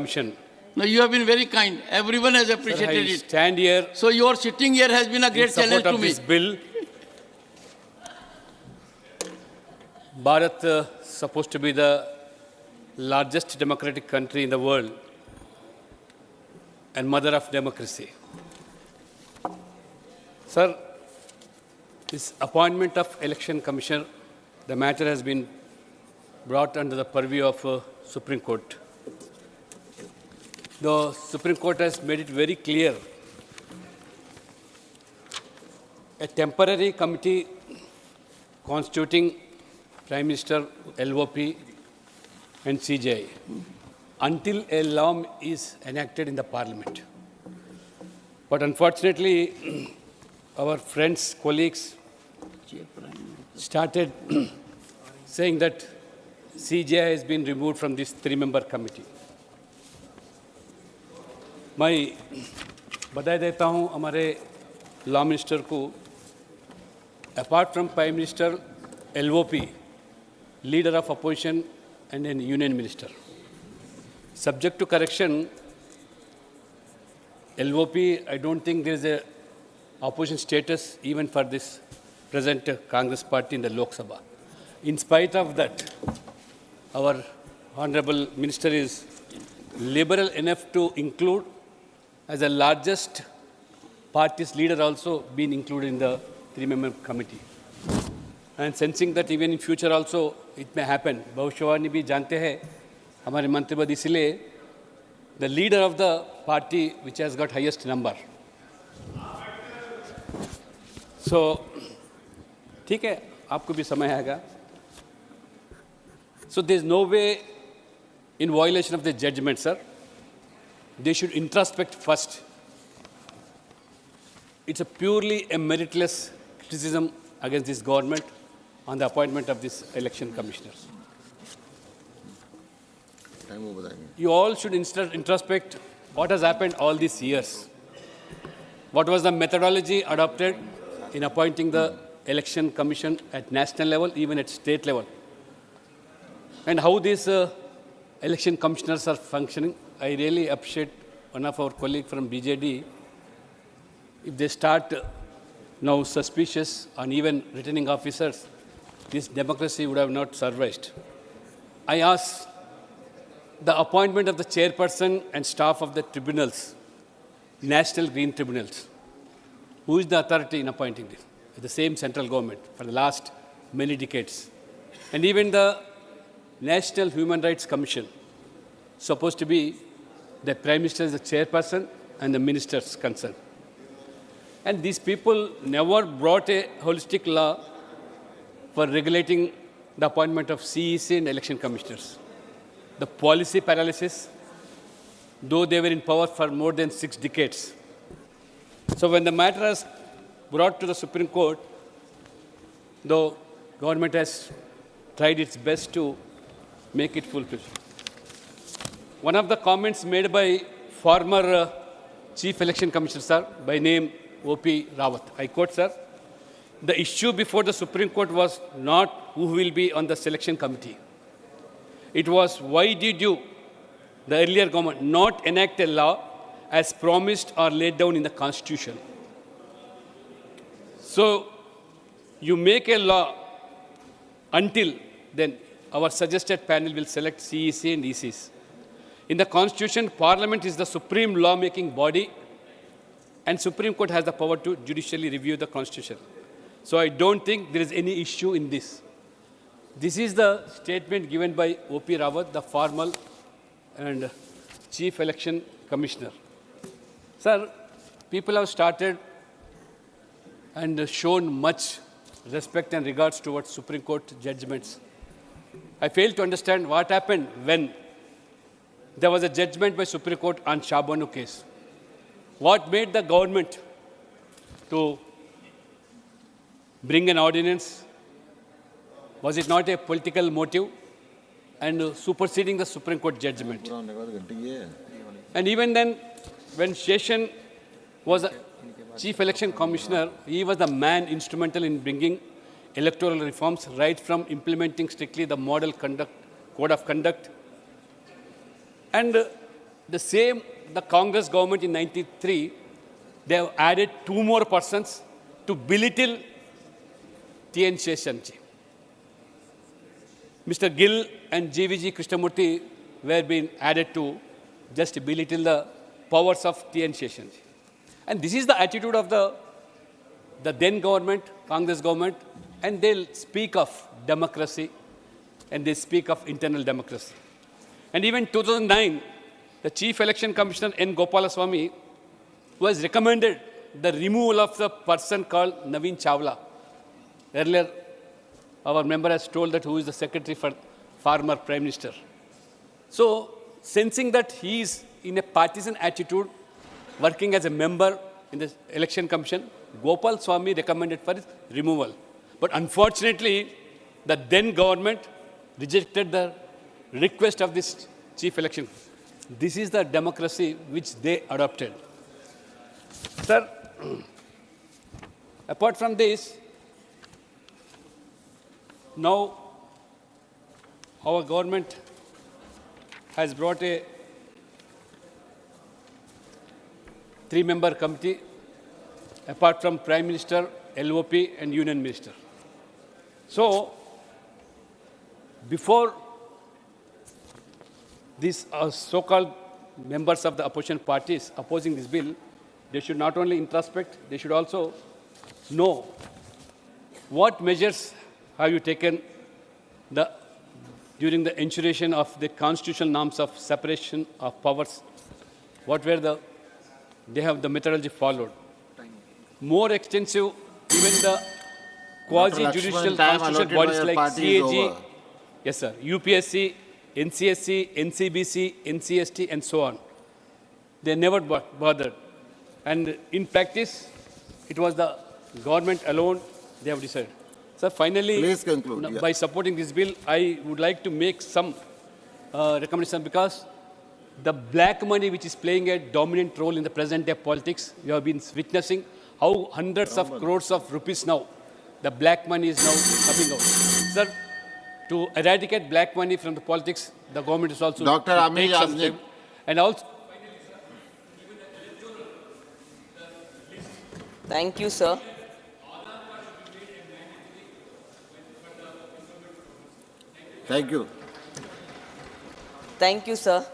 Commission. No, you have been very kind. Everyone has Sir, appreciated I it. stand here So your sitting here has been a in great challenge support to of me. this bill. Bharat supposed to be the largest democratic country in the world and mother of democracy. Sir, this appointment of election commissioner, the matter has been brought under the purview of Supreme Court. The Supreme Court has made it very clear. A temporary committee constituting Prime Minister, LOP and CJI until a law is enacted in the Parliament. But unfortunately, our friends, colleagues started saying that CJI has been removed from this three-member committee. मैं बधाई देता हूं हमारे law minister को apart from prime minister LOP leader of opposition and a union minister subject to correction LOP I don't think there is a opposition status even for this present Congress party in the Lok Sabha. In spite of that, our honorable minister is liberal enough to include as the largest party's leader also been included in the three-member committee. And sensing that even in future also it may happen. भविष्यवाणी भी जानते हैं हमारे मंत्रिपद इसलिए the leader of the party which has got highest number. So ठीक है आपको भी समय आएगा. So there is no way in violation of the judgment, sir. They should introspect first. It's a purely a meritless criticism against this government on the appointment of these election commissioners. You all should introspect what has happened all these years. What was the methodology adopted in appointing the election commission at national level, even at state level? And how these election commissioners are functioning. I really appreciate one of our colleagues from BJD. If they start now suspicious on even returning officers, this democracy would have not survived. I ask the appointment of the chairperson and staff of the tribunals, national green tribunals. Who is the authority in appointing this? The same central government for the last many decades. And even the National Human Rights Commission, supposed to be the Prime Minister is the chairperson and the ministers concerned. And these people never brought a holistic law for regulating the appointment of CEC and election commissioners. The policy paralysis, though they were in power for more than 6 decades. So when the matter is brought to the Supreme Court, the government has tried its best to make it fulfilled. One of the comments made by former Chief Election Commissioner, sir, by name O.P. Rawat, I quote, sir, the issue before the Supreme Court was not who will be on the selection committee. It was why did you, the earlier government, not enact a law as promised or laid down in the Constitution. So you make a law until then our suggested panel will select CEC and ECs. In the Constitution, Parliament is the supreme law-making body and Supreme Court has the power to judicially review the Constitution. So I don't think there is any issue in this. This is the statement given by O.P. Rawat, the former and Chief Election Commissioner. Sir, people have started and shown much respect and regards towards Supreme Court judgments. I fail to understand what happened when there was a judgment by Supreme Court on Shah Banu case. What made the government to bring an ordinance? Was it not a political motive and superseding the Supreme Court judgment? And even then, when Session was a Chief Election Commissioner, he was the man instrumental in bringing electoral reforms, right from implementing strictly the model code of conduct. And the Congress government in 93, they have added 2 more persons to belittle T.N. Sheshanji. Mr. Gill and G.V.G. Krishnamurthy were being added to just belittle the powers of T.N. Sheshanji. And this is the attitude of the then government, Congress government, and they'll speak of democracy and they speak of internal democracy. And even 2009, the Chief Election Commissioner N. Gopalaswamy was recommended the removal of the person called Naveen Chawla. Earlier, our member has told that who is the secretary for former Prime Minister. So, sensing that he is in a partisan attitude, working as a member in the Election Commission, Gopal Swamy recommended for his removal. But unfortunately, the then government rejected the request of this Chief Election. This is the democracy which they adopted. Sir, apart from this, now our government has brought a 3-member committee apart from Prime Minister, LOP and Union Minister. So, before these so-called members of the opposition parties opposing this bill, they should not only introspect, they should also know what measures have you taken during the ensuration of the constitutional norms of separation of powers. What were they have the methodology followed. More extensive, even the quasi-judicial constitutional bodies like CAG, yes sir, UPSC, NCSC, NCBC, NCST, and so on. They never bothered. And in practice, it was the government alone they have decided. So finally, please conclude. By supporting this bill, I would like to make some recommendation because the black money which is playing a dominant role in the present day politics, we have been witnessing how hundreds of crores of rupees now, the black money is now coming out. Sir, to eradicate black money from the politics, the government is also Dr. Ami Yaznik. And also, thank you, sir. Thank you. Thank you, sir.